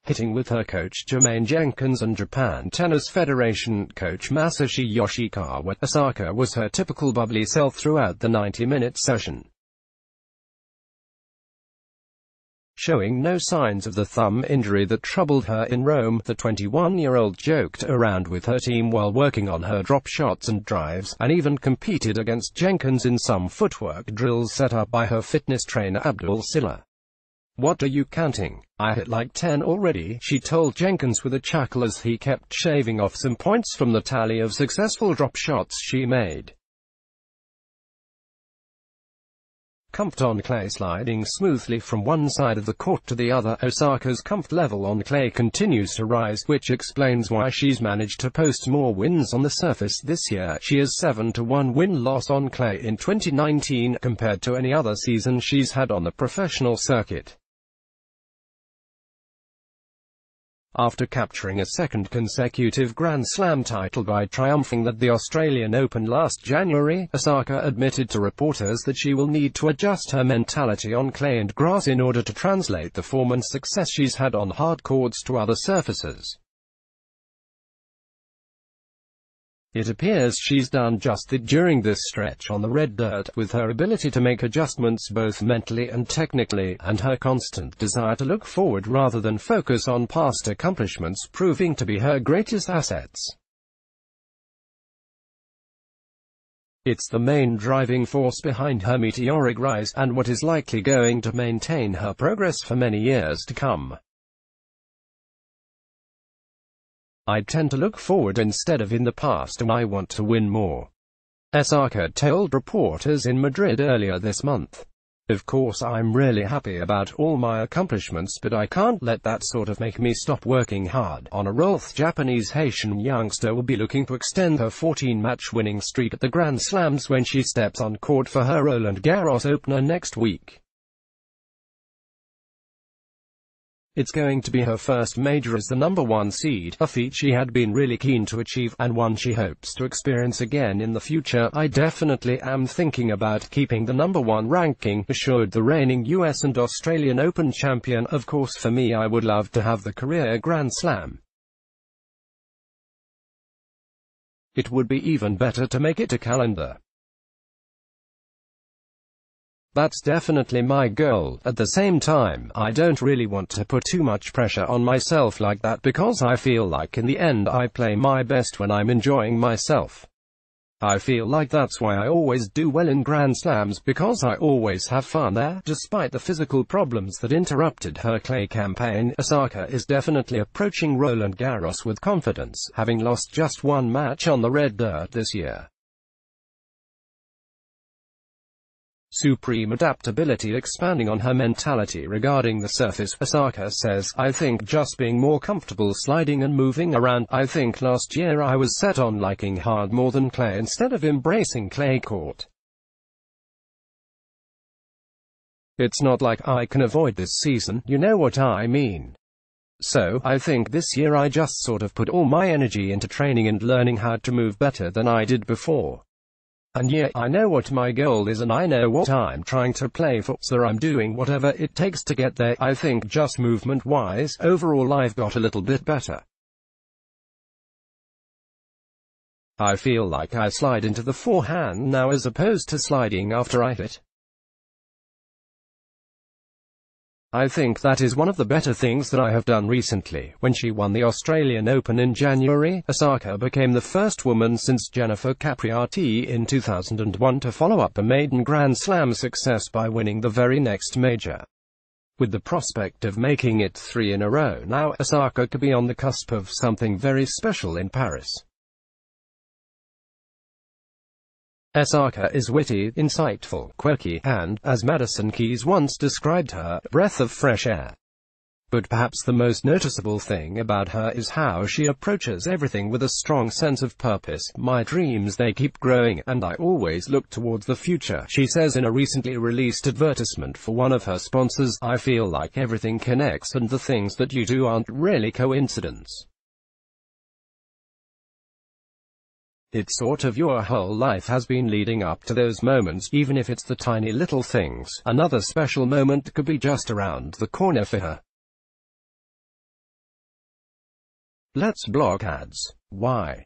hitting with her coach Jermaine Jenkins and Japan Tennis Federation coach Masashi Yoshikawa. Osaka was her typical bubbly self throughout the 90-minute session, showing no signs of the thumb injury that troubled her in Rome. The 21-year-old joked around with her team while working on her drop shots and drives, and even competed against Jenkins in some footwork drills set up by her fitness trainer Abdul Silla. "What are you counting? I hit like 10 already," she told Jenkins with a chuckle as he kept shaving off some points from the tally of successful drop shots she made. Comfort on clay. Sliding smoothly from one side of the court to the other, Osaka's comfort level on clay continues to rise, which explains why she's managed to post more wins on the surface this year. She has 7-1 win-loss on clay in 2019, compared to any other season she's had on the professional circuit. After capturing a second consecutive Grand Slam title by triumphing at the Australian Open last January, Osaka admitted to reporters that she will need to adjust her mentality on clay and grass in order to translate the form and success she's had on hard courts to other surfaces. It appears she's done just that during this stretch on the red dirt, with her ability to make adjustments both mentally and technically, and her constant desire to look forward rather than focus on past accomplishments proving to be her greatest assets. It's the main driving force behind her meteoric rise, and what is likely going to maintain her progress for many years to come. I tend to look forward instead of in the past, and I want to win more," Osaka told reporters in Madrid earlier this month. "Of course I'm really happy about all my accomplishments, but I can't let that sort of make me stop working hard on a roll." The Japanese Haitian youngster will be looking to extend her 14-match winning streak at the Grand Slams when she steps on court for her Roland-Garros opener next week. It's going to be her first major as the #1 seed, a feat she had been really keen to achieve, and one she hopes to experience again in the future. "I definitely am thinking about keeping the #1 ranking," assured the reigning US and Australian Open champion. "Of course for me I would love to have the career Grand Slam. It would be even better to make it a calendar. That's definitely my goal. At the same time, I don't really want to put too much pressure on myself like that, because I feel like in the end I play my best when I'm enjoying myself. I feel like that's why I always do well in Grand Slams, because I always have fun there." Despite the physical problems that interrupted her clay campaign, Osaka is definitely approaching Roland-Garros with confidence, having lost just one match on the red dirt this year. Supreme adaptability. Expanding on her mentality regarding the surface, Osaka says, "I think just being more comfortable sliding and moving around. I think last year I was set on liking hard more than clay instead of embracing clay court. It's not like I can avoid this season, you know what I mean. So, I think this year I just sort of put all my energy into training and learning how to move better than I did before. And yeah, I know what my goal is and I know what I'm trying to play for, so I'm doing whatever it takes to get there. I think just movement-wise, overall I've got a little bit better. I feel like I slide into the forehand now as opposed to sliding after I hit. I think that is one of the better things that I have done recently." When she won the Australian Open in January, Osaka became the first woman since Jennifer Capriati in 2001 to follow up a maiden Grand Slam success by winning the very next major. With the prospect of making it 3 in a row now, Osaka could be on the cusp of something very special in Paris. Osaka is witty, insightful, quirky, and, as Madison Keys once described her, a breath of fresh air. But perhaps the most noticeable thing about her is how she approaches everything with a strong sense of purpose. "My dreams, they keep growing, and I always look towards the future," she says in a recently released advertisement for one of her sponsors. "I feel like everything connects, and the things that you do aren't really coincidence. It's sort of your whole life has been leading up to those moments, even if it's the tiny little things." Another special moment could be just around the corner for her. Let's block ads. Why?